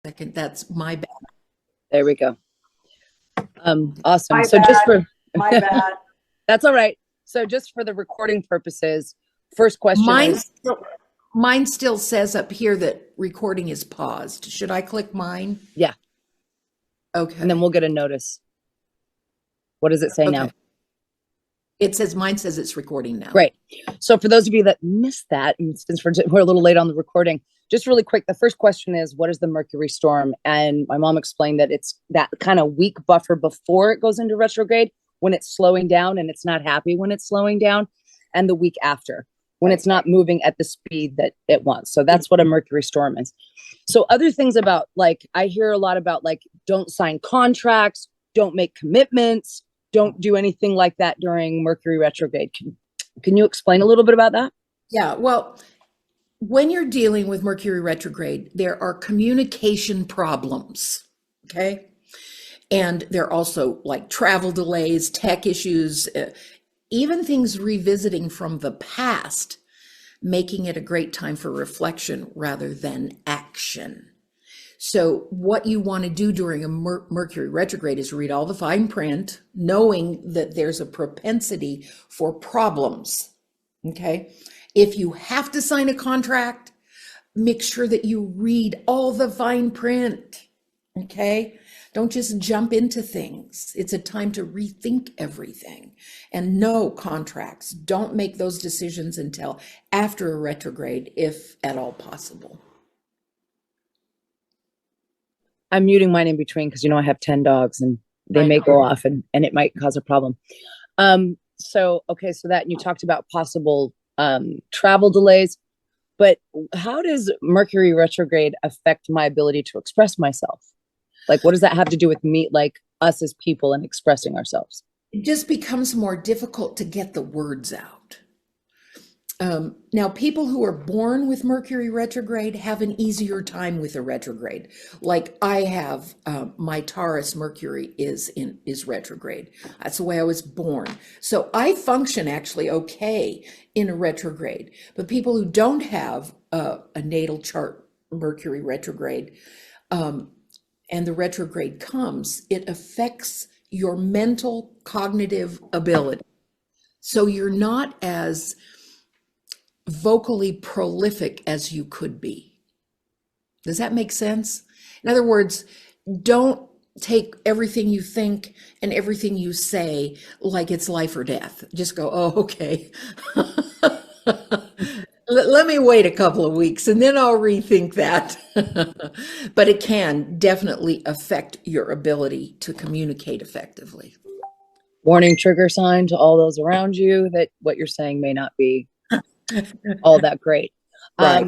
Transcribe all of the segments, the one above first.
second. That's my bad. There we go. Awesome. My So bad. just for My bad. that's all right. So just for the recording purposes, first question is Mine still says up here that recording is paused. Should I click mine? Yeah. Okay. And then we'll get a notice. What does it say now? It says, mine says it's recording now. Great. So for those of you that missed that, and since we're a little late on the recording, just really quick, the first question is, what is the Mercury storm? And my mom explained that it's that kind of weak buffer before it goes into retrograde, when it's slowing down and it's not happy when it's slowing down, and the week after, when it's not moving at the speed that it wants. So that's what a Mercury storm is. So other things about, like, I hear a lot about, like, don't sign contracts, don't make commitments, don't do anything like that during Mercury retrograde. Can you explain a little bit about that? Yeah, well, when you're dealing with Mercury retrograde, there are communication problems, okay? And there are also like travel delays, tech issues, even things revisiting from the past, making it a great time for reflection rather than action. So what you want to do during a Mercury retrograde is read all the fine print, knowing that there's a propensity for problems, okay? If you have to sign a contract, make sure that you read all the fine print, okay? Don't just jump into things. It's a time to rethink everything. And no contracts. Don't make those decisions until after a retrograde, if at all possible. I'm muting mine in between because, I have 10 dogs and they may go off and it might cause a problem. So that, and you talked about possible travel delays, but how does Mercury retrograde affect my ability to express myself? Like, what does that have to do with me, like us as people and expressing ourselves? It just becomes more difficult to get the words out. Now, people who are born with Mercury retrograde have an easier time with a retrograde. Like I have, my Taurus Mercury is retrograde. That's the way I was born. So I function actually okay in a retrograde. But people who don't have a natal chart Mercury retrograde, and the retrograde comes, it affects your mental cognitive ability. So you're not as vocally prolific as you could be. Does that make sense? In other words, don't take everything you think and everything you say like it's life or death. Just go, oh, okay. Let me wait a couple of weeks and then I'll rethink that. But it can definitely affect your ability to communicate effectively. Warning, trigger sign to all those around you that what you're saying may not be all that great. Right.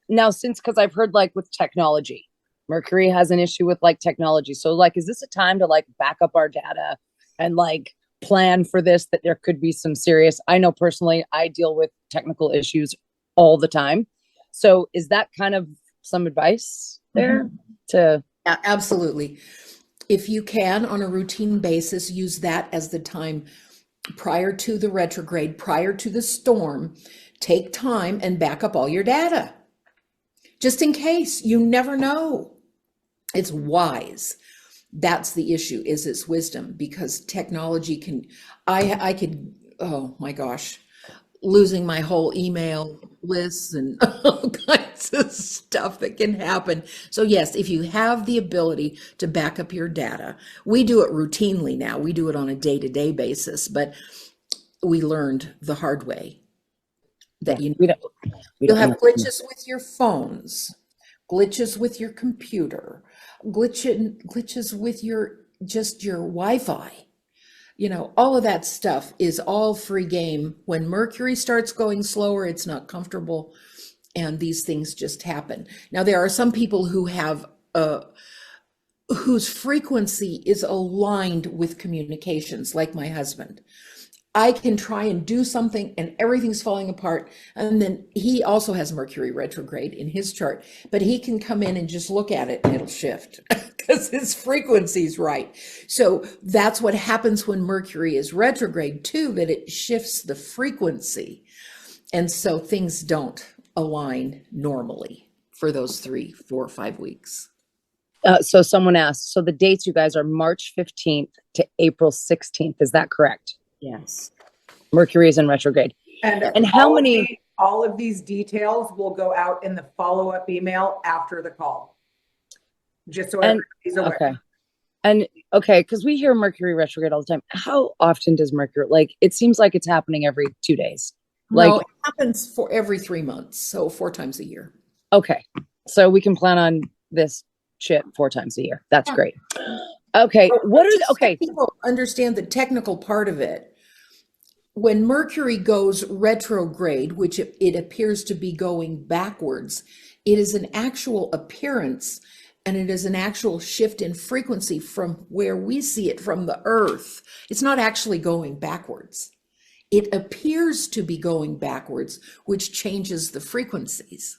Now, because I've heard, like, with technology, Mercury has an issue with, like, technology. So, like, is this a time to, like, back up our data and, like, plan for this, that there could be some serious, I know personally, I deal with technical issues all the time. So is that kind of some advice there to? Yeah, absolutely. If you can, on a routine basis, use that as the time prior to the retrograde, prior to the storm. Take time and back up all your data. Just in case, you never know. It's wise. That's the issue, is its wisdom, because technology can, I could, oh my gosh, losing my whole email lists and all kinds of stuff that can happen. So yes, if you have the ability to back up your data, we do it routinely now. We do it on a day-to-day basis, but we learned the hard way that you'll have glitches with your phones, glitches with your computer, glitches with your Wi-Fi. All of that stuff is all free game. When Mercury starts going slower, it's not comfortable, and these things just happen. Now, there are some people who have whose frequency is aligned with communications, like my husband. I can try and do something and everything's falling apart. And then he also has Mercury retrograde in his chart, but he can come in and just look at it and it'll shift because his frequency is right. So that's what happens when Mercury is retrograde too, that it shifts the frequency. And so things don't align normally for those 3, 4, 5 weeks. So someone asked, so the dates, you guys, are March 15th to April 16th. Is that correct? Yes. Mercury is in retrograde. And how many? All of these details will go out in the follow-up email after the call. Just so everybody's aware. Okay. And okay, because we hear Mercury retrograde all the time. How often does Mercury, like, it seems like it's happening every 2 days. Like, no, it happens for every 3 months, so 4 times a year. okay. So we can plan on this shit 4 times a year. That's great. Okay. Okay. People understand the technical part of it. When Mercury goes retrograde, which it appears to be going backwards, it is an actual appearance and it is an actual shift in frequency from where we see it from the Earth. It's not actually going backwards. It appears to be going backwards, which changes the frequencies.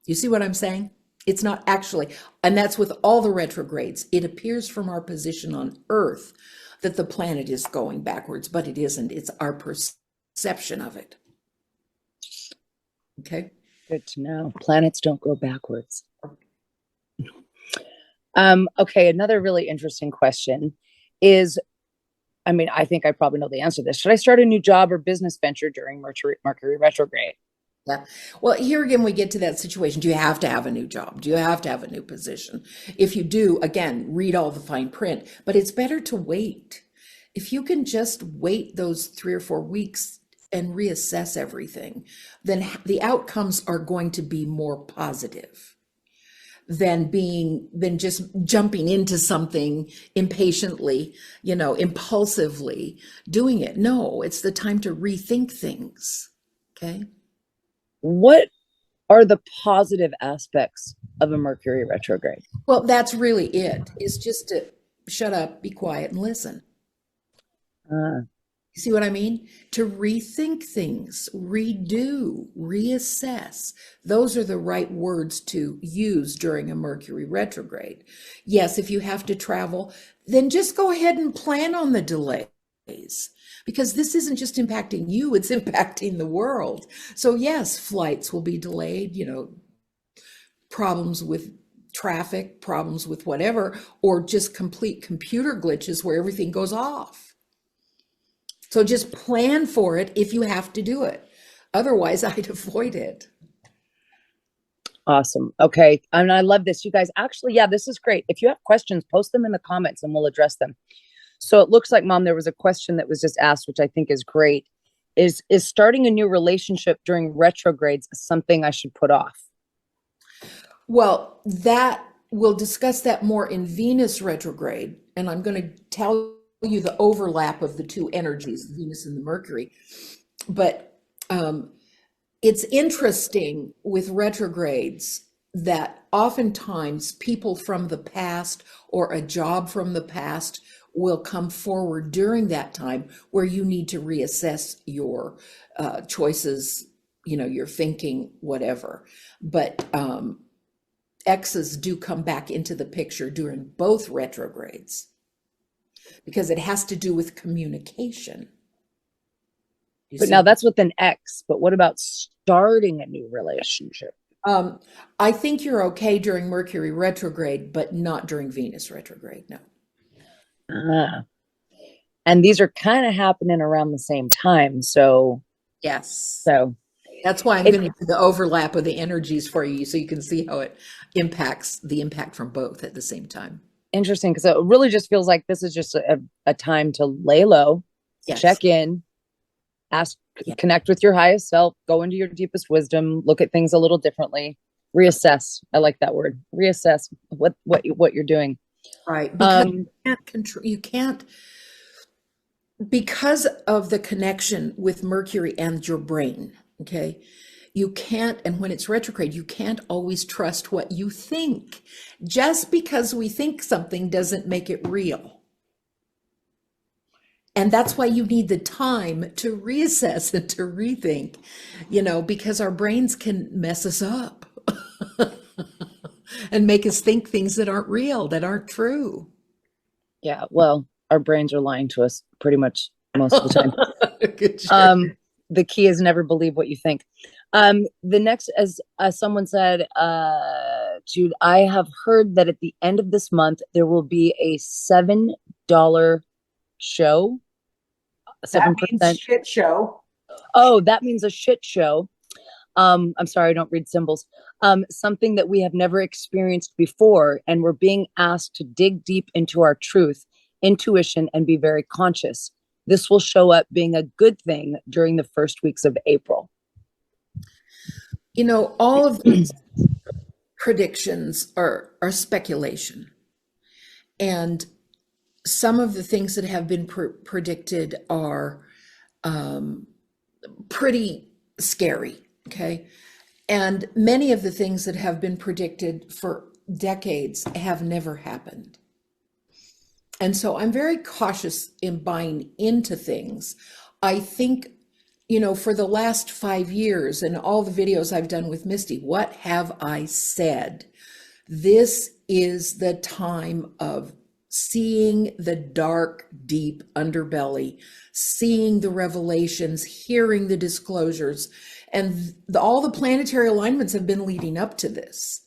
You see what I'm saying? It's not actually, and that's with all the retrogrades. It appears from our position on Earth that the planet is going backwards, but it isn't. It's our perception of it. Okay. Good to know. Planets don't go backwards. Okay. Another really interesting question is, I mean, I think I probably know the answer to this. Should I start a new job or business venture during Mercury retrograde? Yeah. Well, here again, we get to that situation. Do you have to have a new job? Do you have to have a new position? If you do, again, read all the fine print, but it's better to wait. If you can just wait those 3 or 4 weeks and reassess everything, then the outcomes are going to be more positive than just jumping into something impatiently, impulsively doing it. No, it's the time to rethink things. Okay. What are the positive aspects of a Mercury retrograde? Well, that's really it. It's just to shut up, be quiet, and listen. You see what I mean? To rethink things, redo, reassess. Those are the right words to use during a Mercury retrograde. Yes, if you have to travel, then just go ahead and plan on the delays. Because this isn't just impacting you, it's impacting the world. So yes, flights will be delayed, problems with traffic, problems with whatever, or just complete computer glitches where everything goes off. So just plan for it if you have to do it. Otherwise, I'd avoid it. Awesome. Okay. And I love this. You guys, actually, yeah, this is great. If you have questions, post them in the comments and we'll address them. So it looks like, Mom, there was a question that was just asked, which I think is great. Is starting a new relationship during retrogrades something I should put off? Well, we'll discuss that more in Venus retrograde. And I'm going to tell you the overlap of the two energies, the Venus and the Mercury. But it's interesting with retrogrades that oftentimes people from the past or a job from the past will come forward during that time where you need to reassess your choices, your thinking, whatever. But exes do come back into the picture during both retrogrades because it has to do with communication. But now that's with an ex, but what about starting a new relationship? I think you're okay during Mercury retrograde, but not during Venus retrograde, no. And these are kind of happening around the same time. So yes. So that's why I'm going to do the overlap of the energies for you so you can see how it impacts the impact from both at the same time. Interesting, because it really just feels like this is just a time to lay low, yes. Check in, ask, connect with your highest self, go into your deepest wisdom, look at things a little differently, reassess. I like that word, reassess what you're doing. Right. Because you can't, because of the connection with Mercury and your brain, okay? You can't, and when it's retrograde, you can't always trust what you think. Just because we think something doesn't make it real. And that's why you need the time to reassess and to rethink, because our brains can mess us up and make us think things that aren't real, that aren't true. Yeah, well, our brains are lying to us pretty much most of the time. Good job. The key is never believe what you think. The next, as someone said, Jude, I have heard that at the end of this month there will be a $7 show. That means 7%. shit show. Oh, that means a shit show. I'm sorry, I don't read symbols. Something that we have never experienced before, and we're being asked to dig deep into our truth, intuition, and be very conscious. This will show up being a good thing during the first weeks of April. You know, all of these predictions are speculation. And some of the things that have been predicted are pretty scary, okay? And many of the things that have been predicted for decades have never happened. And so I'm very cautious in buying into things. I think, you know, for the last 5 years and all the videos I've done with Misty, what have I said? This is the time of seeing the dark, deep underbelly, seeing the revelations, hearing the disclosures, and all the planetary alignments have been leading up to this.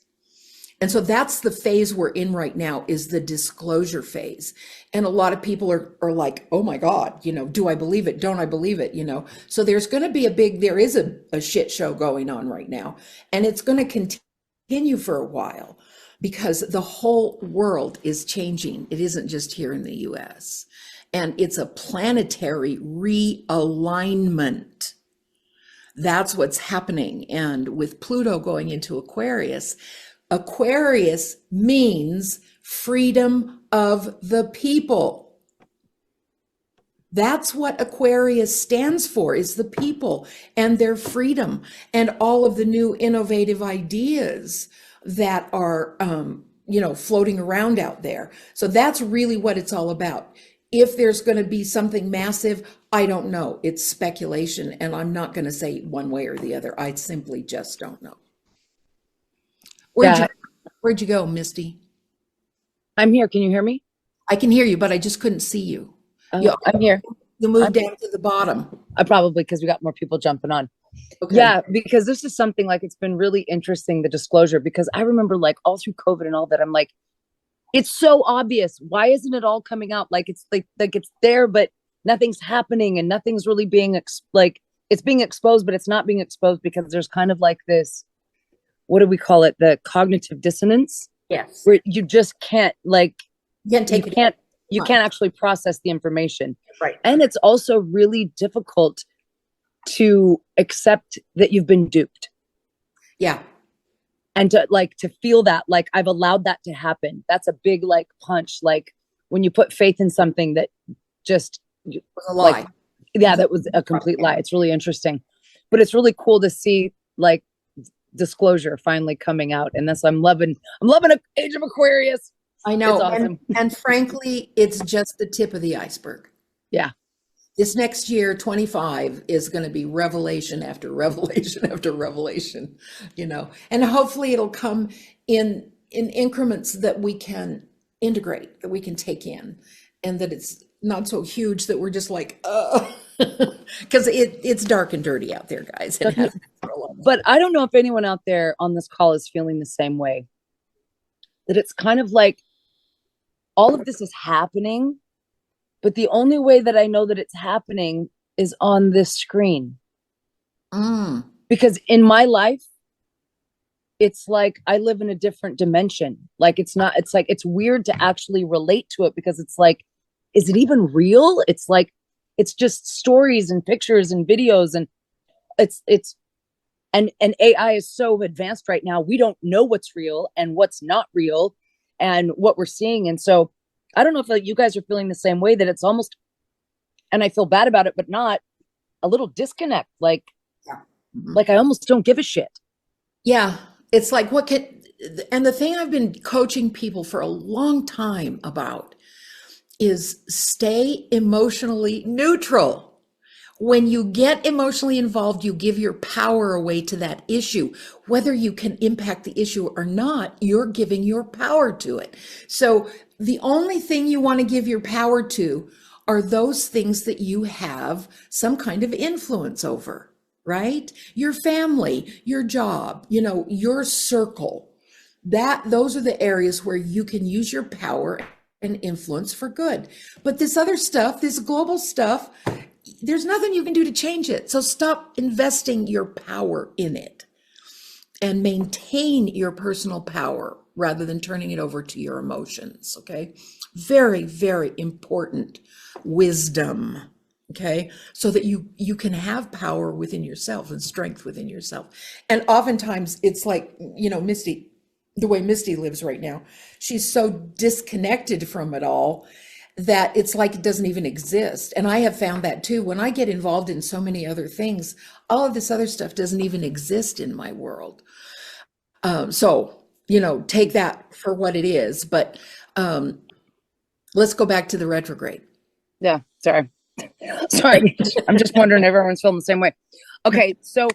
And so that's the phase we're in right now, is the disclosure phase. And a lot of people are like, oh my God, you know, do I believe it? Don't I believe it? You know, so there's going to be there is a shit show going on right now, and it's going to continue for a while because the whole world is changing. It isn't just here in the US, and it's a planetary realignment. That's what's happening. And with Pluto going into Aquarius, Aquarius means freedom of the people. That's what Aquarius stands for, is the people and their freedom and all of the new innovative ideas that are, you know, floating around out there. So that's really what it's all about. If there's going to be something massive, I don't know. It's speculation, and I'm not going to say one way or the other. I simply just don't know. Where'd you go, Misty? I'm here. Can you hear me? I can hear you, but I just couldn't see you. I'm here. You moved down to the bottom. Probably because we got more people jumping on. Okay. Yeah, because this is something like, it's been really interesting, the disclosure, because I remember like all through COVID and all that, I'm like, it's so obvious. Why isn't it all coming out? Like it's like it's there, but nothing's happening and nothing's really being it's being exposed, but it's not being exposed because there's kind of like this, what do we call it? The cognitive dissonance. Yes. Where you just can't you can't actually process the information. Right. And it's also really difficult to accept that you've been duped. Yeah. And to feel that, like, I've allowed that to happen. That's a big, like, punch. Like when you put faith in something that just was a lie. That was a complete lie. It's really interesting, but it's really cool to see like disclosure finally coming out. And that's, I'm loving Age of Aquarius. I know. It's awesome. And frankly, it's just the tip of the iceberg. Yeah. This next year, 25, is going to be revelation after revelation after revelation, you know, and hopefully it'll come in increments that we can integrate, that we can take in, and that it's not so huge that we're just like, because it's dark and dirty out there, guys. It has been for a long time. But I don't know if anyone out there on this call is feeling the same way, that it's kind of like all of this is happening, but the only way that I know that it's happening is on this screen. Because in my life, it's like I live in a different dimension. Like it's weird to actually relate to it, because it's like, is it even real? It's like, it's just stories and pictures and videos, and and AI is so advanced right now. We don't know what's real and what's not real and what we're seeing. And so I don't know if you guys are feeling the same way, that it's almost, and I feel bad about it, but not, a little disconnect. Like, like I almost don't give a shit. Yeah. It's like, and the thing I've been coaching people for a long time about is stay emotionally neutral. When you get emotionally involved, you give your power away to that issue. Whether you can impact the issue or not, you're giving your power to it. So the only thing you want to give your power to are those things that you have some kind of influence over, right? Your family, your job, your circle. Those are the areas where you can use your power and influence for good. But this other stuff, this global stuff, there's nothing you can do to change it. So stop investing your power in it and maintain your personal power rather than turning it over to your emotions. Okay. Very, very important wisdom. Okay. So that you can have power within yourself and strength within yourself. And oftentimes it's like, Misty, the way Misty lives right now, she's so disconnected from it all that it's like it doesn't even exist. And I have found that too. When I get involved in so many other things, all of this other stuff doesn't even exist in my world. So, take that for what it is. But let's go back to the retrograde. Yeah, sorry. I'm just wondering if everyone's feeling the same way. Okay, so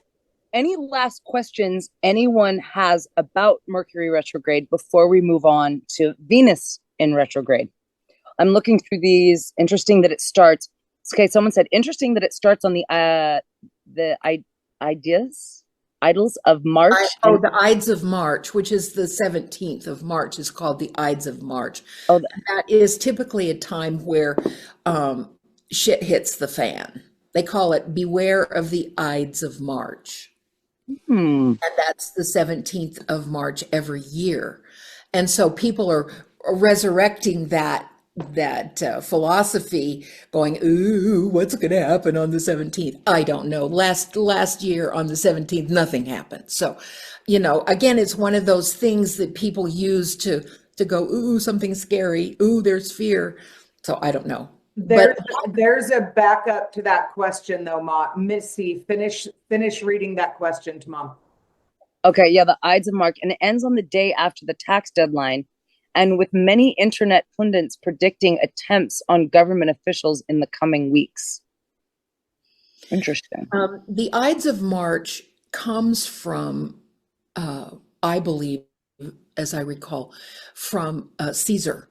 any last questions anyone has about Mercury retrograde before we move on to Venus in retrograde? I'm looking through these. Interesting that it starts. Okay, someone said interesting that it starts on the Idols of March. The Ides of March, which is the 17th of March, is called the Ides of March. Oh, that is typically a time where shit hits the fan. They call it Beware of the Ides of March. And that's the 17th of March every year. And so people are resurrecting that philosophy, going, ooh, what's going to happen on the 17th? I don't know. Last year on the 17th, nothing happened. So, again, it's one of those things that people use to go, ooh, something scary. Ooh, there's fear. So I don't know. There's a backup to that question though, Missy, finish reading that question to Mom. Okay, yeah, the Ides of March, and it ends on the day after the tax deadline, and with many internet pundits predicting attempts on government officials in the coming weeks. Interesting. The Ides of March comes from, I believe, as I recall, from Caesar.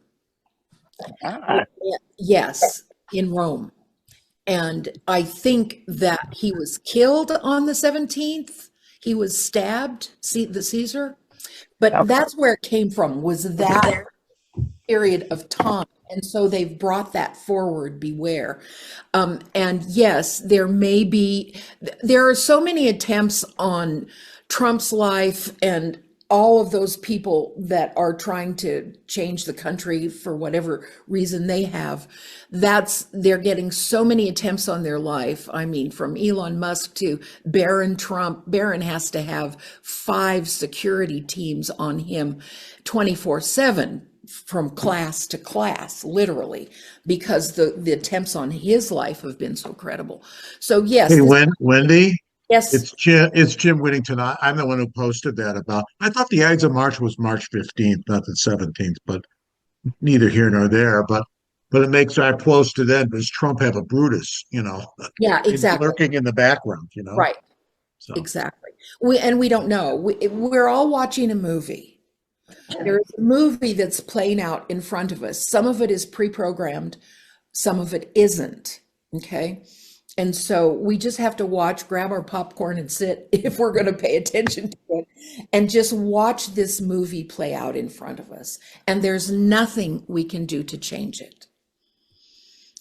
Yes, in Rome. And I think that he was killed on the 17th. He was stabbed, the Caesar. But that's where it came from, was that period of time. And so they've brought that forward, beware. And yes, there are so many attempts on Trump's life and all of those people that are trying to change the country for whatever reason they have. They're getting so many attempts on their life. I mean, from Elon Musk to Barron Trump. Barron has to have 5 security teams on him 24/7 from class to class, literally, because the attempts on his life have been so credible. So yes. Hey, Wendy? Yes. It's Jim Whittington. I'm the one who posted that about. I thought the Ides of March was March 15th, not the 17th, but neither here nor there. But it makes our close to then. Does Trump have a Brutus? Yeah, exactly. Lurking in the background. Right. So. Exactly. We don't know. We're all watching a movie. There is a movie that's playing out in front of us. Some of it is pre-programmed. Some of it isn't. Okay. And so we just have to watch, grab our popcorn and sit if we're going to pay attention to it and just watch this movie play out in front of us. And there's nothing we can do to change it.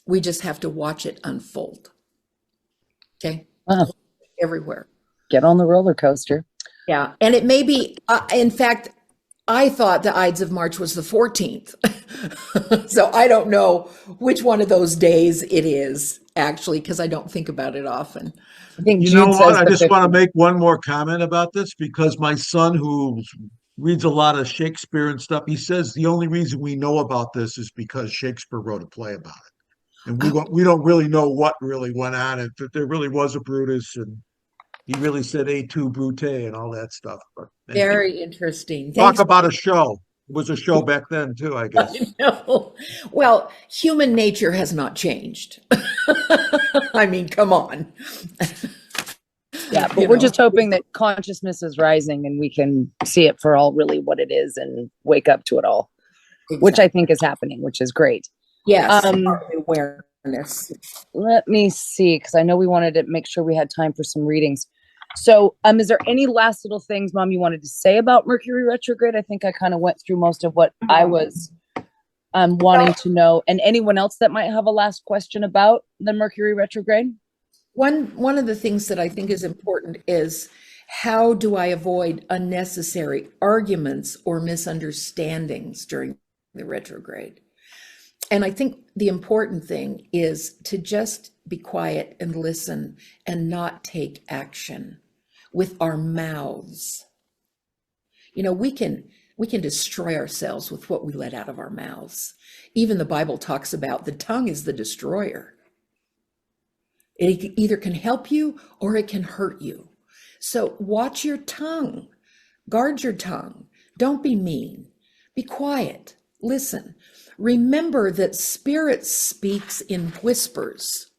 We just have to watch it unfold. Okay. Wow. Everywhere. Get on the roller coaster. Yeah. And it may be, in fact, I thought the Ides of March was the 14th. So I don't know which one of those days it is, actually, because I don't think about it often. I think you know what? I just want to make one more comment about this, because my son, who reads a lot of Shakespeare and stuff, he says the only reason we know about this is because Shakespeare wrote a play about it. And we don't really know what really went on, and that there really was a Brutus, and he really said "Et tu, Brute" and all that stuff. But very interesting. Talk about a show. It was a show back then too, I guess. I know. Well, human nature has not changed. I mean, come on. Yeah, but we're just hoping that consciousness is rising and we can see it for all really what it is and wake up to it all, exactly. Which I think is happening, which is great. Yes, awareness. awareness. Let me see, because I know we wanted to make sure we had time for some readings. So, is there any last little things, Mom, you wanted to say about Mercury retrograde? I think I kind of went through most of what I was wanting to know. And anyone else that might have a last question about the Mercury retrograde? One of the things that I think is important is, how do I avoid unnecessary arguments or misunderstandings during the retrograde? And I think the important thing is to just be quiet and listen and not take action with our mouths. You know, we can destroy ourselves with what we let out of our mouths. Even the Bible talks about the tongue is the destroyer. It either can help you or it can hurt you. So watch your tongue. Guard your tongue. Don't be mean. Be quiet. Listen. Remember that spirit speaks in whispers.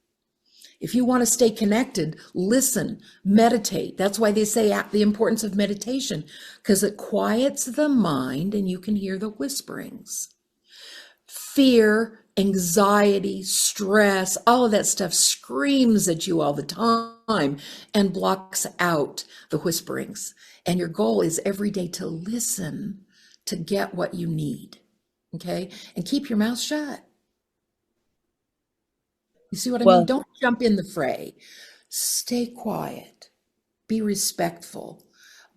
If you want to stay connected, listen, meditate. That's why they say the importance of meditation, because it quiets the mind and you can hear the whisperings. Fear, anxiety, stress, all of that stuff screams at you all the time and blocks out the whisperings. And your goal is every day to listen to get what you need. Okay. And keep your mouth shut. You see what I mean? Don't jump in the fray. Stay quiet. Be respectful.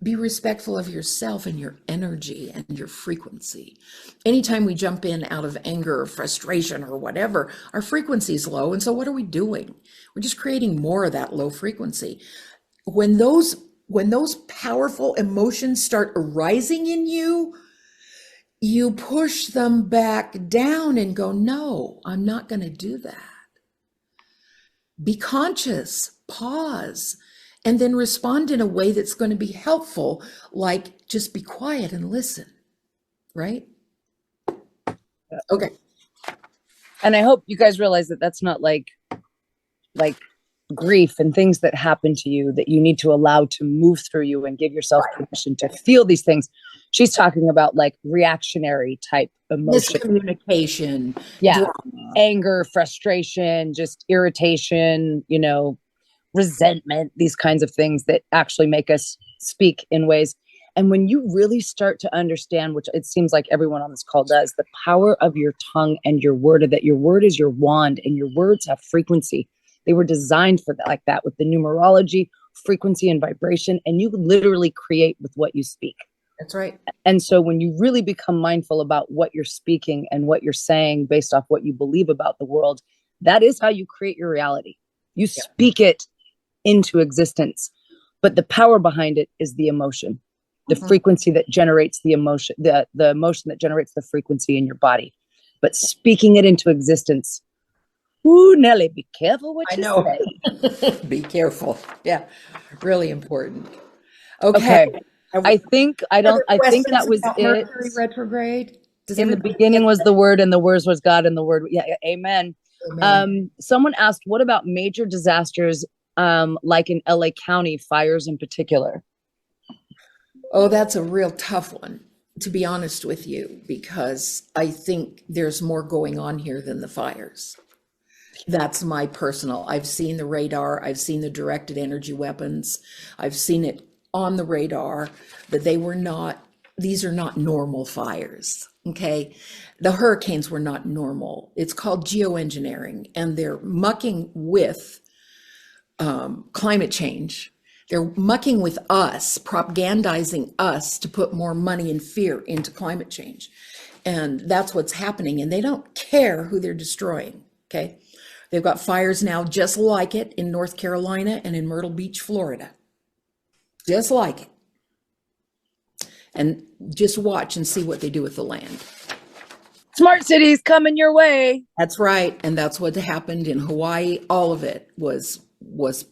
Be respectful of yourself and your energy and your frequency. Anytime we jump in out of anger or frustration or whatever, our frequency is low. And so what are we doing? We're just creating more of that low frequency. When those powerful emotions start arising in you, you push them back down and go, no, I'm not going to do that. Be conscious, pause, and then respond in a way that's going to be helpful, like just be quiet and listen, right? Okay. And I hope you guys realize that that's not like grief and things that happen to you that you need to allow to move through you and give yourself permission to feel these things. She's talking about like reactionary type emotion. Miscommunication. Yeah. Drama. Anger, frustration, just irritation, resentment, these kinds of things that actually make us speak in ways. And when you really start to understand, which it seems like everyone on this call does, the power of your tongue and your word, that your word is your wand and your words have frequency. They were designed for that, like that, with the numerology, frequency and vibration, and you literally create with what you speak. That's right. And so when you really become mindful about what you're speaking and what you're saying based off what you believe about the world, that is how you create your reality. You speak it into existence, but the power behind it is the emotion, the frequency that generates the emotion, the emotion that generates the frequency in your body. But speaking it into existence, ooh, Nelly, be careful what you say. Be careful. Yeah, really important. Okay. I think that was it. Mercury retrograde. In the beginning was the word, and the words was God, and the word. Yeah, amen. Someone asked, what about major disasters, like in LA County, fires in particular? Oh, that's a real tough one, to be honest with you, because I think there's more going on here than the fires. That's my personal. I've seen the radar. I've seen the directed energy weapons. I've seen it on the radar that these are not normal fires. Okay. The hurricanes were not normal. It's called geoengineering, and they're mucking with climate change. They're mucking with us, propagandizing us to put more money and fear into climate change. And that's what's happening. And they don't care who they're destroying. Okay. They've got fires now just like it in North Carolina and in Myrtle Beach, Florida. Just like it. And just watch and see what they do with the land. Smart cities coming your way. That's right. And that's what happened in Hawaii. All of it was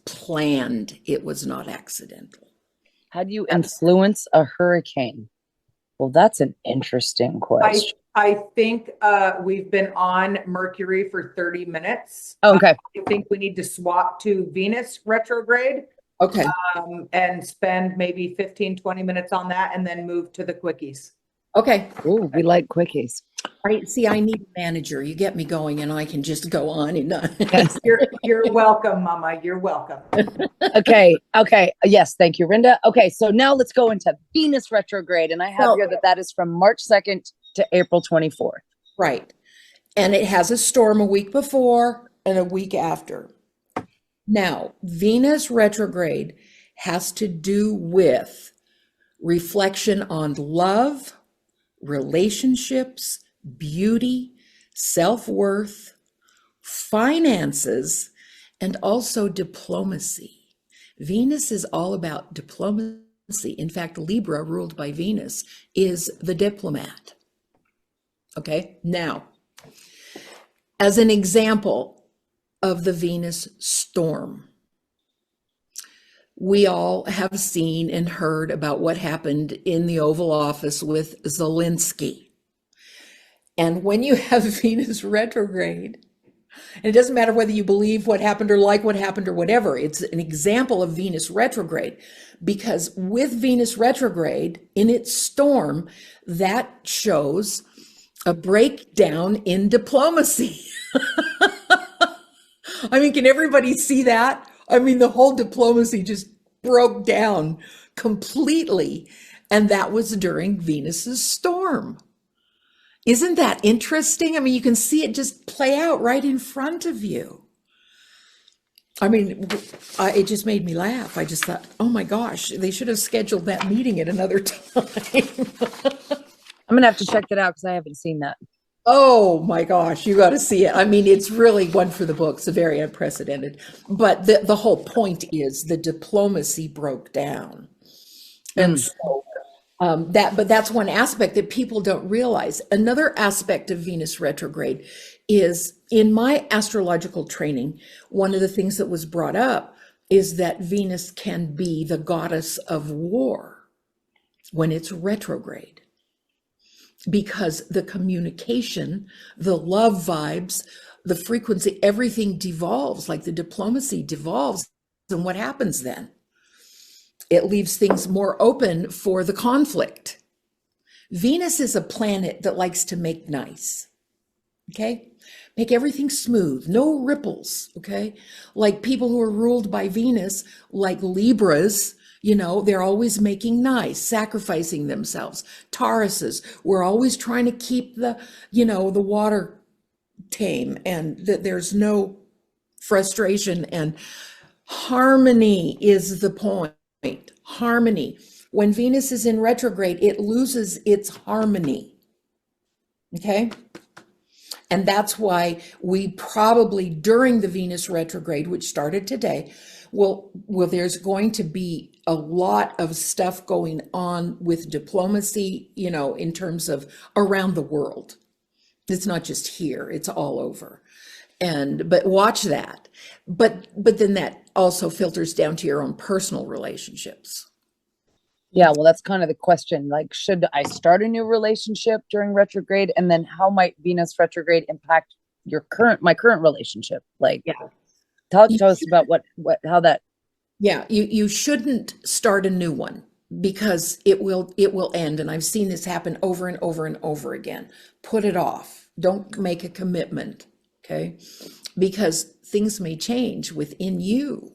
planned. It was not accidental. How do you influence a hurricane? Well, that's an interesting question. I think we've been on Mercury for 30 minutes. Okay. I think we need to swap to Venus retrograde. Okay. And spend maybe 15, 20 minutes on that and then move to the quickies. Okay. Ooh, we like quickies. I need a manager. You get me going and I can just go on and on. Yes. You're welcome, Mama. You're welcome. Okay. Yes, thank you, Rinda. Okay, so now let's go into Venus retrograde, and I have Well- here that is from March 2nd to April 24th. Right. And it has a storm a week before and a week after. Now, Venus retrograde has to do with reflection on love, relationships, beauty, self-worth, finances, and also diplomacy. Venus is all about diplomacy. In fact, Libra, ruled by Venus, is the diplomat. Okay, now, as an example of the Venus storm, we all have seen and heard about what happened in the Oval Office with Zelensky. And when you have Venus retrograde, and it doesn't matter whether you believe what happened or like what happened or whatever, it's an example of Venus retrograde, because with Venus retrograde in its storm, that shows a breakdown in diplomacy. I mean, can everybody see that? I mean, the whole diplomacy just broke down completely. And that was during Venus's storm. Isn't that interesting? I mean, you can see it just play out right in front of you. I mean, it just made me laugh. I just thought, oh my gosh, they should have scheduled that meeting at another time. I'm gonna have to check that out because I haven't seen that. Oh my gosh, you got to see it. I mean, it's really one for the books, very unprecedented. But the whole point is the diplomacy broke down. And so but that's one aspect that people don't realize. Another aspect of Venus retrograde is, in my astrological training, one of the things that was brought up is that Venus can be the goddess of war when it's retrograde. Because the communication, the love vibes, the frequency, everything devolves, like the diplomacy devolves. And what happens then? It leaves things more open for the conflict. Venus is a planet that likes to make nice, okay? Make everything smooth, no ripples, okay? Like people who are ruled by Venus, like Libras, you know, they're always making nice, sacrificing themselves. Tauruses, we're always trying to keep the, you know, the water tame and that there's no frustration, and harmony is the point. Harmony. When Venus is in retrograde, it loses its harmony. Okay? And that's why we probably during the Venus retrograde, which started today, there's going to be a lot of stuff going on with diplomacy, you know, in terms of around the world. It's not just here, it's all over. But watch that. But then that also filters down to your own personal relationships. Yeah, well, that's kind of the question. Like, should I start a new relationship during retrograde? And then how might Venus retrograde impact my current relationship? Like, Yeah. Tell us about how that. Yeah, you shouldn't start a new one because it will end. And I've seen this happen over and over and over again. Put it off. Don't make a commitment, okay? Because things may change within you,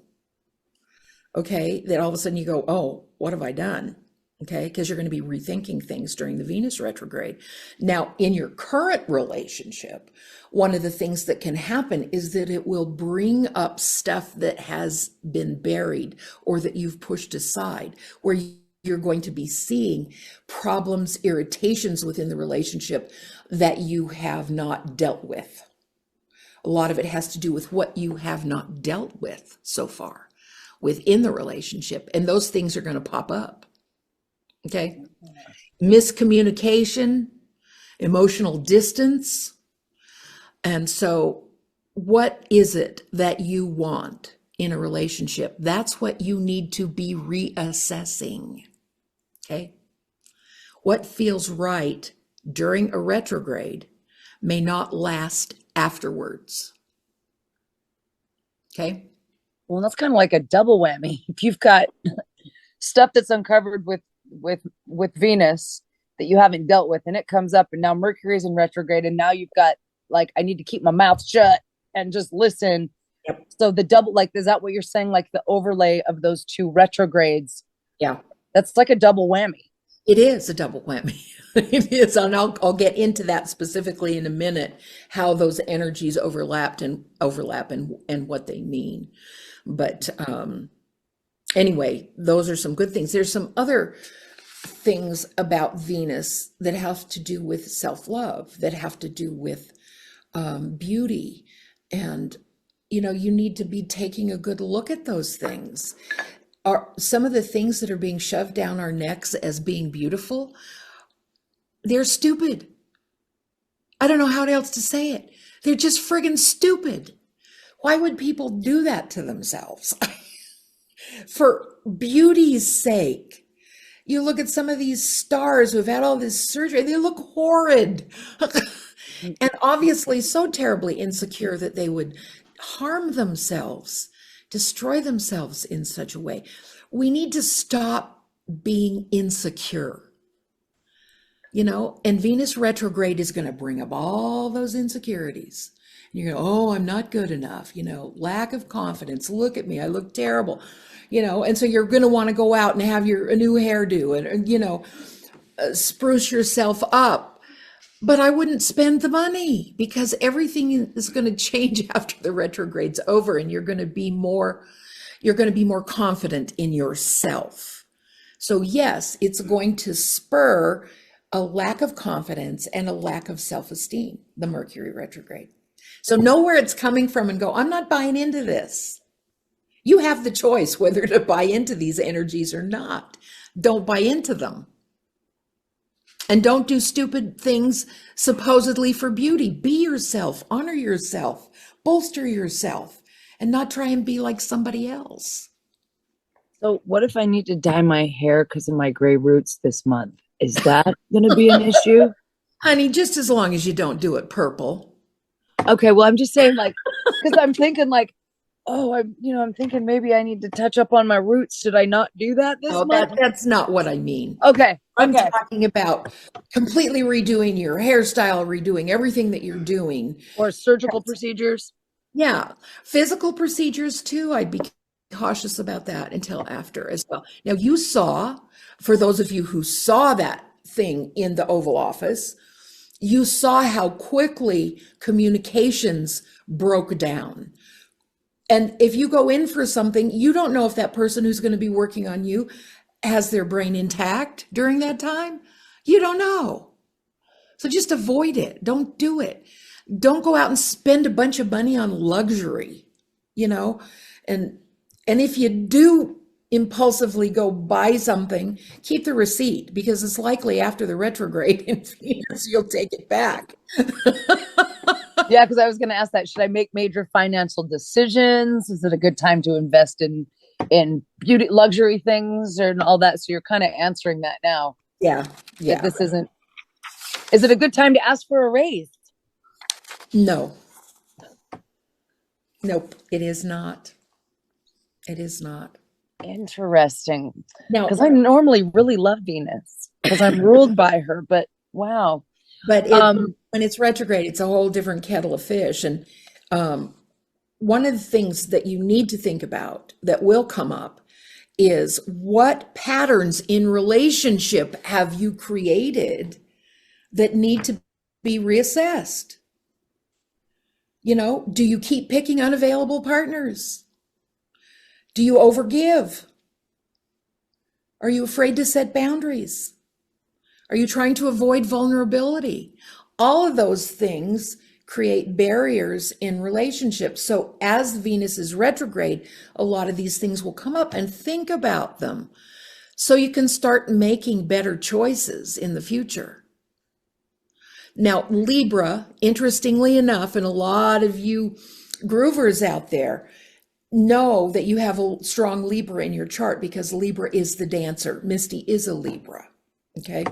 okay? That all of a sudden you go, oh, what have I done? Okay, because you're going to be rethinking things during the Venus retrograde. Now, in your current relationship, one of the things that can happen is that it will bring up stuff that has been buried or that you've pushed aside, where you're going to be seeing problems, irritations within the relationship that you have not dealt with. A lot of it has to do with what you have not dealt with so far within the relationship, and those things are going to pop up. Okay, miscommunication, emotional distance. And so what is it that you want in a relationship? That's what you need to be reassessing. Okay, what feels right during a retrograde may not last afterwards. Okay. Well, that's kind of like a double whammy. If you've got stuff that's uncovered with Venus, that you haven't dealt with, and it comes up, and now Mercury's in retrograde, and now you've got like, I need to keep my mouth shut and just listen. Yep. So the double, like, is that what you're saying? Like the overlay of those two retrogrades? Yeah, That's like a double whammy. it is a double whammy. It is, and I'll get into that specifically in a minute, how those energies overlap and what they mean. But anyway, those are some good things. There's some other things about Venus that have to do with self-love, that have to do with beauty. And, you know, you need to be taking a good look at those things. Are some of the things that are being shoved down our necks as being beautiful, they're stupid. I don't know how else to say it. They're just friggin' stupid. Why would people do that to themselves? For beauty's sake. You look at some of these stars who've had all this surgery, they look horrid. And obviously so terribly insecure that they would harm themselves, destroy themselves in such a way. We need to stop being insecure. You know, and Venus retrograde is going to bring up all those insecurities. And you're going, oh, I'm not good enough, you know, lack of confidence. Look at me, I look terrible, you know, and so you're going to want to go out and have a new hairdo and you know, spruce yourself up. But I wouldn't spend the money, because everything is going to change after the retrograde's over, and you're going to be more confident in yourself. So yes, it's going to spur a lack of confidence and a lack of self-esteem, the Mercury retrograde. So know where it's coming from and go, I'm not buying into this. You have the choice whether to buy into these energies or not. Don't buy into them. And don't do stupid things supposedly for beauty. Be yourself, honor yourself, bolster yourself, and not try and be like somebody else. So what if I need to dye my hair because of my gray roots this month? Is that going to be an issue? Honey, just as long as you don't do it purple. Okay, well, I'm just saying, like, because I'm thinking like, oh, I'm thinking maybe I need to touch up on my roots. Should I not do that this month? That's not what I mean. Okay. I'm talking about completely redoing your hairstyle, redoing everything that you're doing. Or surgical procedures. Yeah. Physical procedures too. I'd be cautious about that until after as well. Now you saw, for those of you who saw that thing in the Oval Office, you saw how quickly communications broke down. And if you go in for something, you don't know if that person who's going to be working on you has their brain intact during that time. You don't know. So just avoid it. Don't do it. Don't go out and spend a bunch of money on luxury, you know, and if you do impulsively go buy something, keep the receipt, because it's likely after the retrograde in Venus, you'll take it back. Yeah, because I was going to ask that. Should I make major financial decisions? Is it a good time to invest in beauty, luxury things and all that? So you're kind of answering that now. Yeah. Yeah. This isn't, is it a good time to ask for a raise? No. Nope. It is not. It is not. Interesting. Now, because I normally really love Venus because I'm ruled by her, but wow. But when it's retrograde, it's a whole different kettle of fish. And one of the things that you need to think about that will come up is, what patterns in relationship have you created that need to be reassessed? You know, do you keep picking unavailable partners? Do you overgive? Are you afraid to set boundaries? Are you trying to avoid vulnerability? All of those things create barriers in relationships. So as Venus is retrograde, a lot of these things will come up, and think about them so you can start making better choices in the future. Now, Libra, interestingly enough, and a lot of you groovers out there know that you have a strong Libra in your chart, because Libra is the dancer. Misty is a Libra, okay?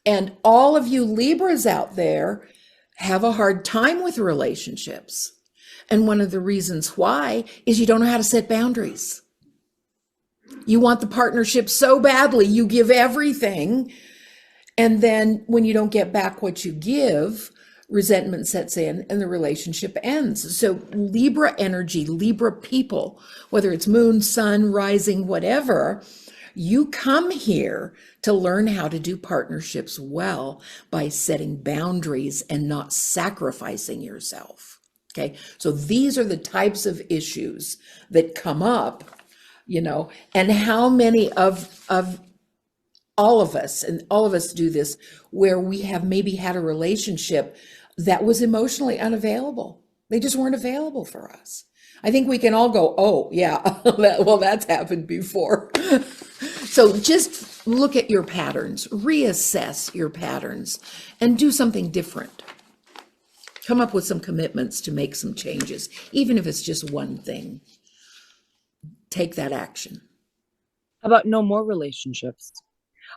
And all of you Libras out there have a hard time with relationships. And one of the reasons why is you don't know how to set boundaries. You want the partnership so badly, you give everything, And then when you don't get back what you give, resentment sets in and the relationship ends. So Libra energy, Libra people, whether it's moon, sun, rising, whatever, you come here to learn how to do partnerships well by setting boundaries and not sacrificing yourself. Okay. So these are the types of issues that come up, and how many of all of us, and all of us do this, where we have maybe had a relationship that was emotionally unavailable. They just weren't available for us. I think we can all go, oh, yeah, well, that's happened before. So just look at your patterns, reassess your patterns, and do something different. Come up with some commitments to make some changes, even if it's just one thing. Take that action. How about no more relationships?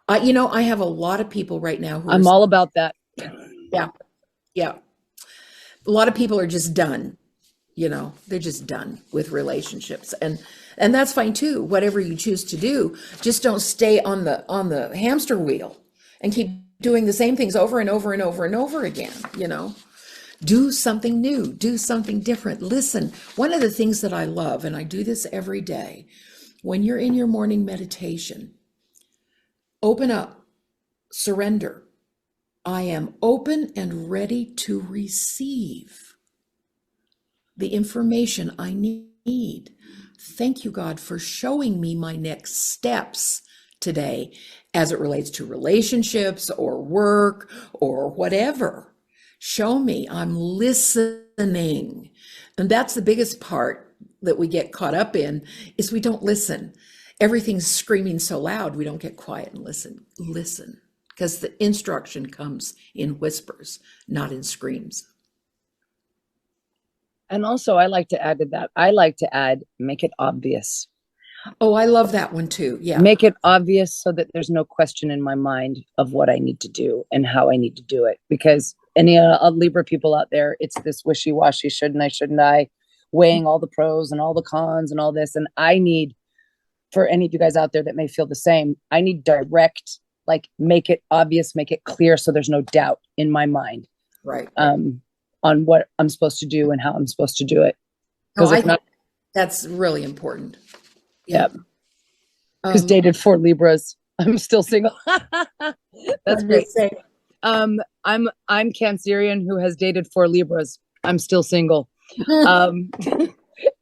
I have a lot of people right now who I'm all about that. Yeah. A lot of people are just done. They're just done with relationships, and that's fine too. Whatever you choose to do, just don't stay on the hamster wheel and keep doing the same things over and over and over and over again. Do something new, do something different. Listen, one of the things that I love, and I do this every day, when you're in your morning meditation, open up, surrender. I am open and ready to receive the information I need. Thank you, God, for showing me my next steps today as it relates to relationships or work or whatever. Show me. I'm listening. And that's the biggest part that we get caught up in, is we don't listen. Everything's screaming so loud, we don't get quiet and listen. Listen, because the instruction comes in whispers, not in screams. And also, I like to add to that, make it obvious. Oh, I love that one too. Yeah. Make it obvious so that there's no question in my mind of what I need to do and how I need to do it. Because any Libra people out there, it's this wishy-washy, shouldn't I, weighing all the pros and all the cons and all this. And I need, for any of you guys out there that may feel the same, I need direct, make it obvious, make it clear so there's no doubt in my mind. Right. On what I'm supposed to do and how I'm supposed to do it. Because I think that's really important. Yeah. Because dated 4 Libras. I'm still single. That's great. I'm Cancerian who has dated 4 Libras. I'm still single.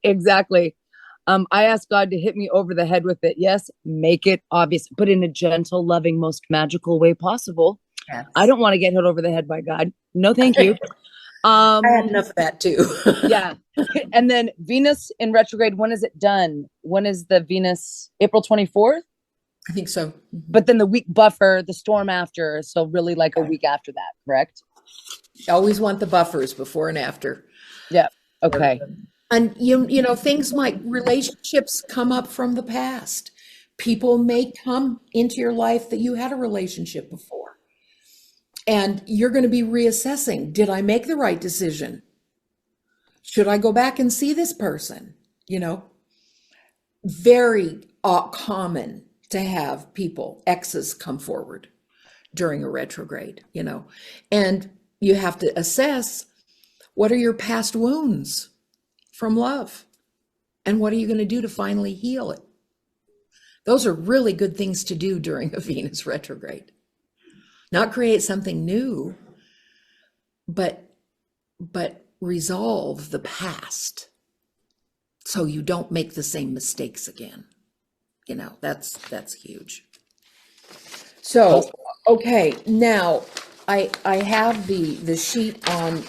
Exactly. I asked God to hit me over the head with it. Yes, make it obvious, but in a gentle, loving, most magical way possible. Yes. I don't want to get hit over the head by God. No, thank you. I had enough of that too. Yeah. And then Venus in retrograde, when is it done? When is the Venus? April 24th? I think so. But then the week buffer, the storm after. So really a week after that, correct? You always want the buffers before and after. Yeah. Okay. And things like relationships come up from the past. People may come into your life that you had a relationship before. And you're going to be reassessing. Did I make the right decision? Should I go back and see this person? Very common to have exes come forward during a retrograde, and you have to assess, what are your past wounds from love? And what are you going to do to finally heal it? Those are really good things to do during a Venus retrograde. Not create something new, but resolve the past so you don't make the same mistakes again. That's huge. So, okay, now I have the sheet on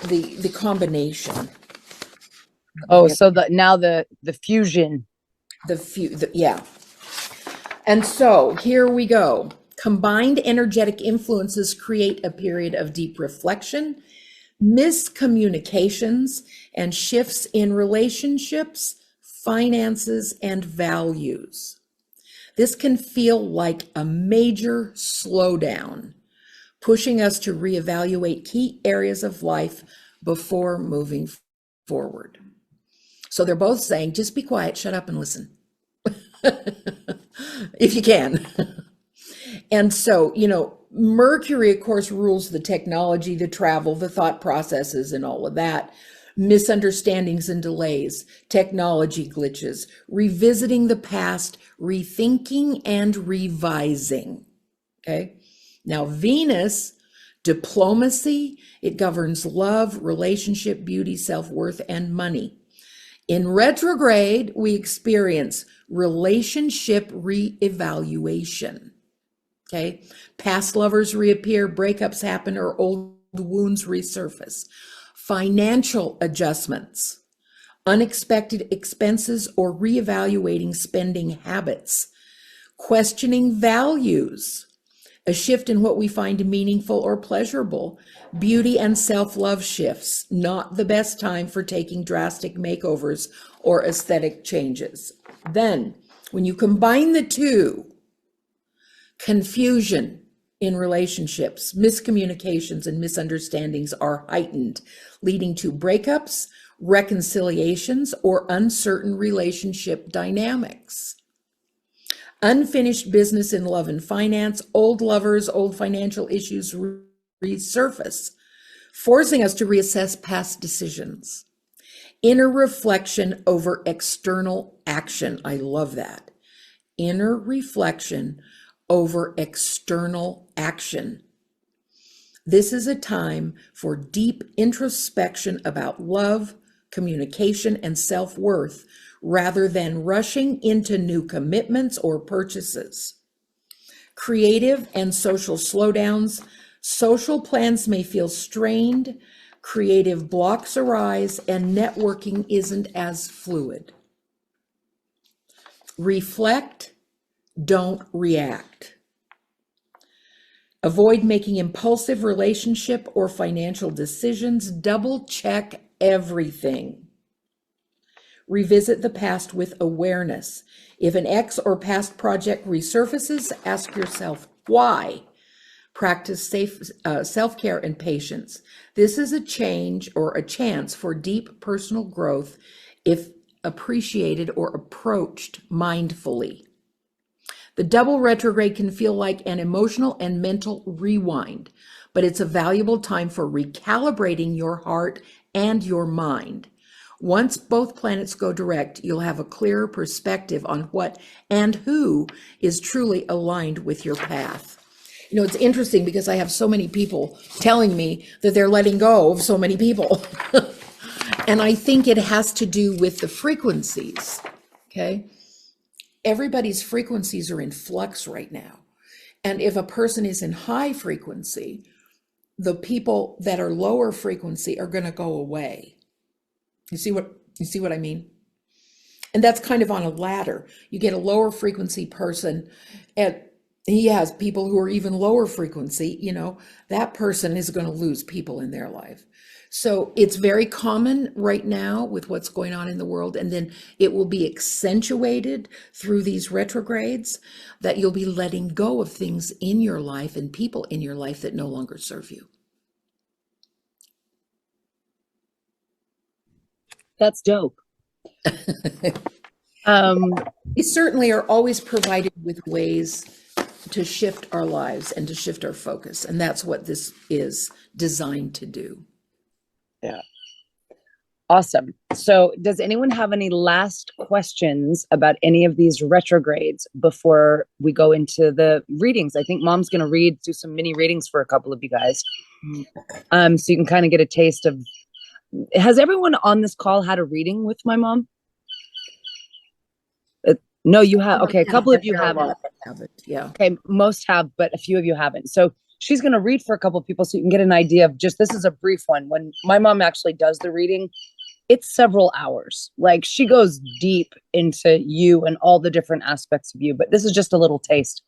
the combination. Oh, so the fusion. Yeah. And so here we go. Combined energetic influences create a period of deep reflection, miscommunications, and shifts in relationships, finances, and values. This can feel like a major slowdown, pushing us to reevaluate key areas of life before moving forward. So they're both saying, just be quiet, shut up, and listen. If you can. And so, Mercury, of course, rules the technology, the travel, the thought processes, and all of that. Misunderstandings and delays, technology glitches, revisiting the past, rethinking and revising. Okay. Now, Venus, diplomacy, it governs love, relationship, beauty, self-worth, and money. In retrograde, we experience relationship reevaluation. Okay. Past lovers reappear, breakups happen, or old wounds resurface. Financial adjustments, unexpected expenses, or reevaluating spending habits. Questioning values, a shift in what we find meaningful or pleasurable. Beauty and self-love shifts, not the best time for taking drastic makeovers or aesthetic changes. Then, when you combine the two, confusion in relationships, miscommunications, and misunderstandings are heightened, leading to breakups, reconciliations, or uncertain relationship dynamics. Unfinished business in love and finance, old lovers, old financial issues resurface, forcing us to reassess past decisions. Inner reflection over external action. I love that. Inner reflection over external action. This is a time for deep introspection about love, communication, and self-worth, rather than rushing into new commitments or purchases. Creative and social slowdowns. Social plans may feel strained, creative blocks arise, and networking isn't as fluid. Reflect, don't react. Avoid making impulsive relationship or financial decisions. Double check everything. Revisit the past with awareness. If an ex or past project resurfaces, ask yourself why. Practice self-care and patience. This is a change or a chance for deep personal growth if appreciated or approached mindfully. The double retrograde can feel like an emotional and mental rewind, but it's a valuable time for recalibrating your heart and your mind. Once both planets go direct, you'll have a clearer perspective on what and who is truly aligned with your path. You know, it's interesting because I have so many people telling me that they're letting go of so many people. And I think it has to do with the frequencies, okay? Everybody's frequencies are in flux right now. And if a person is in high frequency, the people that are lower frequency are going to go away. You see what I mean? And that's kind of on a ladder. You get a lower frequency person, and he has people who are even lower frequency, you know, that person is going to lose people in their life. So it's very common right now with what's going on in the world. And then it will be accentuated through these retrogrades that you'll be letting go of things in your life and people in your life that no longer serve you. That's dope. We certainly are always provided with ways to shift our lives and to shift our focus. And that's what this is designed to do. Yeah. Awesome. So does anyone have any last questions about any of these retrogrades before we go into the readings? I think Mom's going to do some mini readings for a couple of you guys. So you can kind of get a taste of, has everyone on this call had a reading with my mom? No, you have. Okay. A couple of you haven't. Yeah. Okay. Most have, but a few of you haven't. So she's going to read for a couple of people so you can get an idea of just, this is a brief one. When my mom actually does the reading, it's several hours. Like she goes deep into you and all the different aspects of you, but this is just a little taste.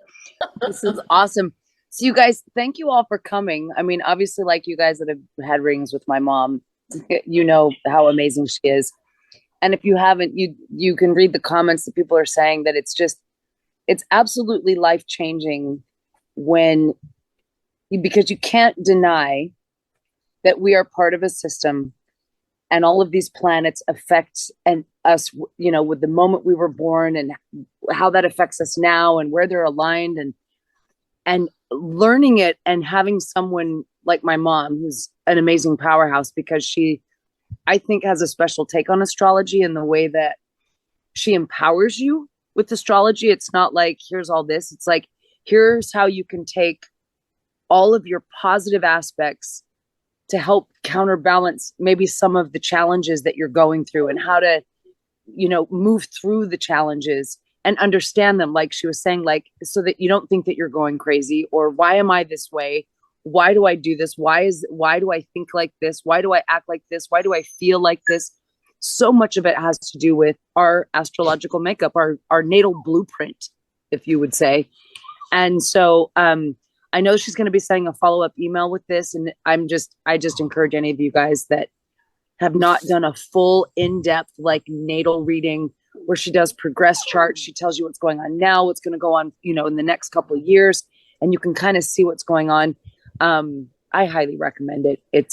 This is awesome. So you guys, thank you all for coming. I mean, obviously, like you guys that have had readings with my mom, you know how amazing she is. And if you haven't, you can read the comments that people are saying that it's absolutely life-changing because you can't deny that we are part of a system and all of these planets affect us, you know, with the moment we were born and how that affects us now and where they're aligned. And learning it and having someone like my mom, who's an amazing powerhouse, because she, I think, has a special take on astrology in the way that she empowers you with astrology. It's not like, here's all this. It's like, here's how you can take all of your positive aspects to help counterbalance maybe some of the challenges that you're going through, and how to, move through the challenges and understand them. Like she was saying, like, so that you don't think that you're going crazy, or why am I this way? Why do I do this? Why do I think like this? Why do I act like this? Why do I feel like this? So much of it has to do with our astrological makeup, our natal blueprint, if you would say. And so I know she's going to be sending a follow-up email with this. And I just encourage any of you guys that have not done a full in-depth like natal reading, where she does progress charts. She tells you what's going on now, what's going to go on, in the next couple of years, and you can kind of see what's going on. I highly recommend it. It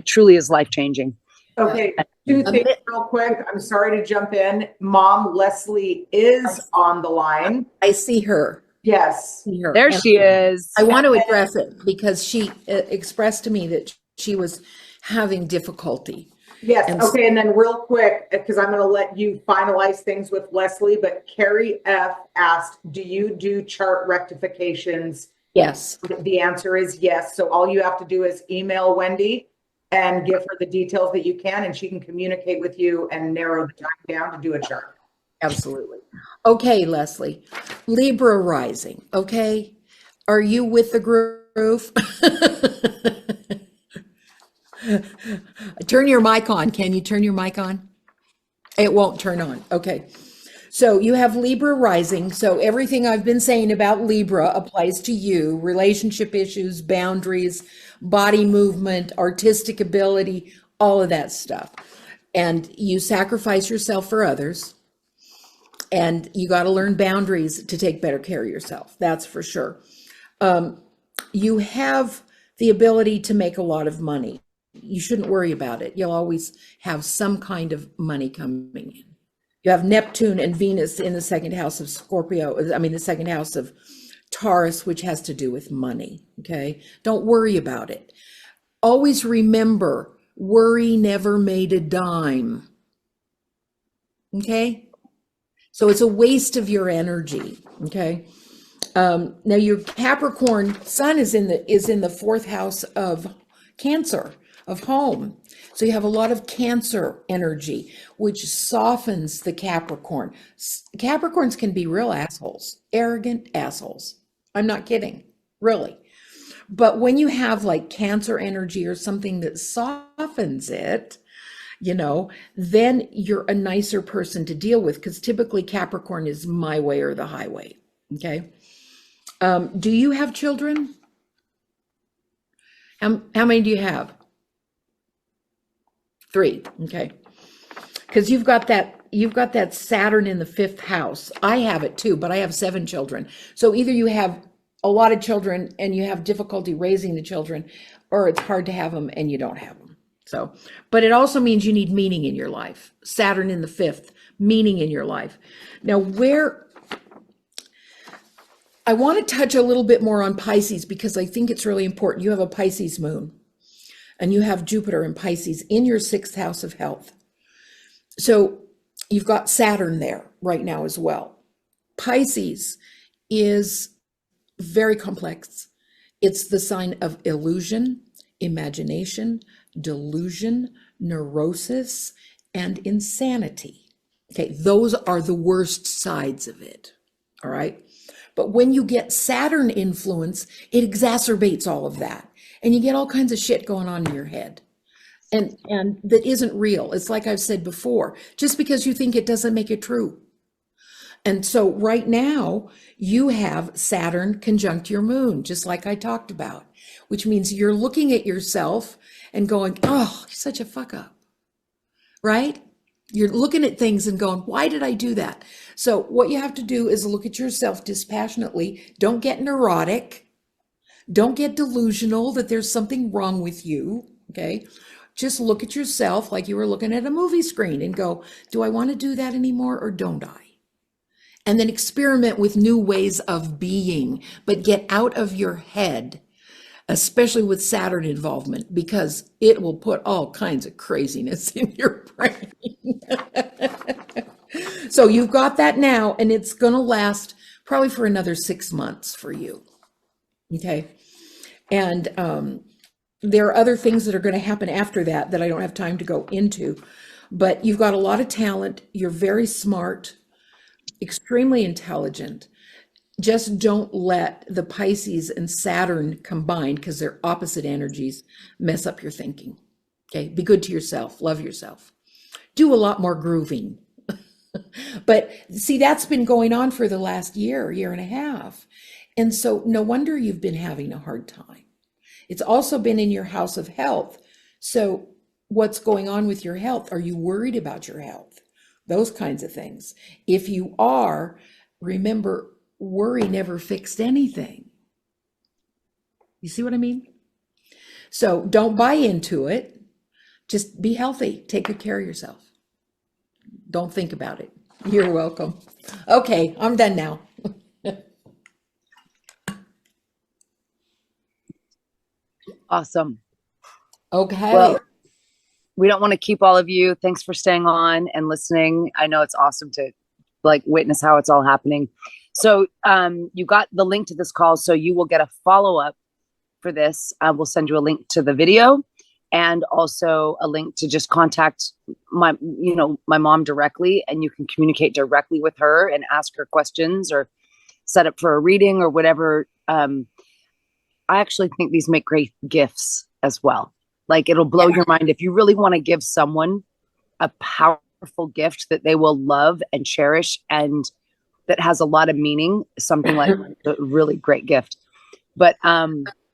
truly is life-changing. Okay, two things real quick. I'm sorry to jump in. Mom Leslie is on the line. I see her. Yes. See her. There And she is. I want to address it because she expressed to me that she was having difficulty. Yes. And Okay. And then real quick, because I'm going to let you finalize things with Leslie, but Carrie F asked, do you do chart rectifications? Yes. The answer is yes. So all you have to do is email Wendy and give her the details that you can, and she can communicate with you and narrow the time down to do a chart. Absolutely. Okay, Leslie. Libra rising. Okay. Are you with the groove? Turn your mic on. Can you turn your mic on? It won't turn on. Okay. So you have Libra rising. So everything I've been saying about Libra applies to you: relationship issues, boundaries, body movement, artistic ability, all of that stuff. And you sacrifice yourself for others. And you got to learn boundaries to take better care of yourself. That's for sure. You have the ability to make a lot of money. You shouldn't worry about it. You'll always have some kind of money coming in. You have Neptune and Venus in the second house of the second house of Taurus, which has to do with money. Okay. Don't worry about it. Always remember, worry never made a dime. Okay. So it's a waste of your energy. Okay. Now your Capricorn sun is in the fourth house of Cancer, of home. So you have a lot of Cancer energy, which softens the Capricorn. Capricorns can be real assholes, arrogant assholes. I'm not kidding, really. But when you have like Cancer energy or something that softens it, then you're a nicer person to deal with, because typically Capricorn is my way or the highway. Okay. Do you have children? How many do you have? 3. Okay. Because you've got that Saturn in the 5th house. I have it too, but I have 7 children. So either you have a lot of children and you have difficulty raising the children, or it's hard to have them and you don't have them. So, but it also means you need meaning in your life. Saturn in the 5th, meaning in your life. Now, I want to touch a little bit more on Pisces, because I think it's really important. You have a Pisces moon and you have Jupiter in Pisces in your 6th house of health. So you've got Saturn there right now as well. Pisces is very complex. It's the sign of illusion, imagination, delusion, neurosis, and insanity. Okay, those are the worst sides of it. All right. But when you get Saturn influence, it exacerbates all of that. And you get all kinds of shit going on in your head. And that isn't real. It's like I've said before, just because you think it doesn't make it true. And so right now you have Saturn conjunct your moon, just like I talked about, which means you're looking at yourself and going, oh, you're such a fuck up, right? You're looking at things and going, why did I do that? So what you have to do is look at yourself dispassionately. Don't get neurotic. Don't get delusional that there's something wrong with you, okay? Just look at yourself like you were looking at a movie screen and go, do I want to do that anymore or don't I? And then experiment with new ways of being, but get out of your head, especially with Saturn involvement, because it will put all kinds of craziness in your brain. So you've got that now, and it's going to last probably for another 6 months for you. Okay. And there are other things that are going to happen after that that I don't have time to go into, but you've got a lot of talent. You're very smart, extremely intelligent. Just don't let the Pisces and Saturn combined, because they're opposite energies, mess up your thinking. Okay. Be good to yourself. Love yourself. Do a lot more grooving. But see, that's been going on for the last year and a half. And so no wonder you've been having a hard time. It's also been in your house of health. So what's going on with your health? Are you worried about your health? Those kinds of things. If you are, remember, worry never fixed anything. You see what I mean? So don't buy into it. Just be healthy. Take good care of yourself. Don't think about it. You're welcome. Okay, I'm done now. Awesome. Okay. Well, we don't want to keep all of you. Thanks for staying on and listening. I know it's awesome to like witness how it's all happening. So you got the link to this call, so you will get a follow-up for this. I will send you a link to the video and also a link to just contact my mom directly, and you can communicate directly with her and ask her questions or set up for a reading or whatever. I actually think these make great gifts as well. Like, it'll blow your mind if you really want to give someone a powerful gift that they will love and cherish and that has a lot of meaning, something like a really great gift. But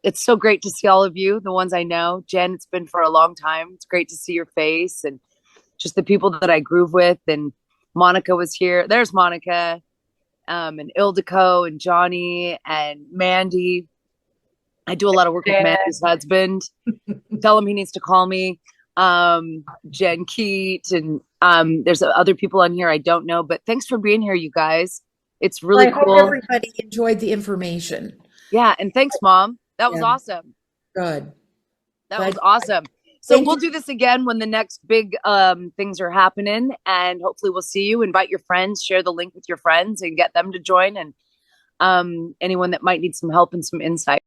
it's so great to see all of you, the ones I know. Jen, it's been for a long time. It's great to see your face and just the people that I groove with. And Monica was here. There's Monica, and Ildiko and Johnny and Mandy. I do a lot of work with Mandy's husband. Tell him he needs to call me. Jen Keat, and there's other people on here I don't know, but thanks for being here, you guys. It's really I cool. hope everybody enjoyed the information. Yeah, and thanks, Mom. That was awesome. Good. That was awesome. So Thank we'll you. do this again when the next big things are happening, and hopefully we'll see you. Invite your friends, share the link with your friends, and get them to join, and anyone that might need some help and some insight.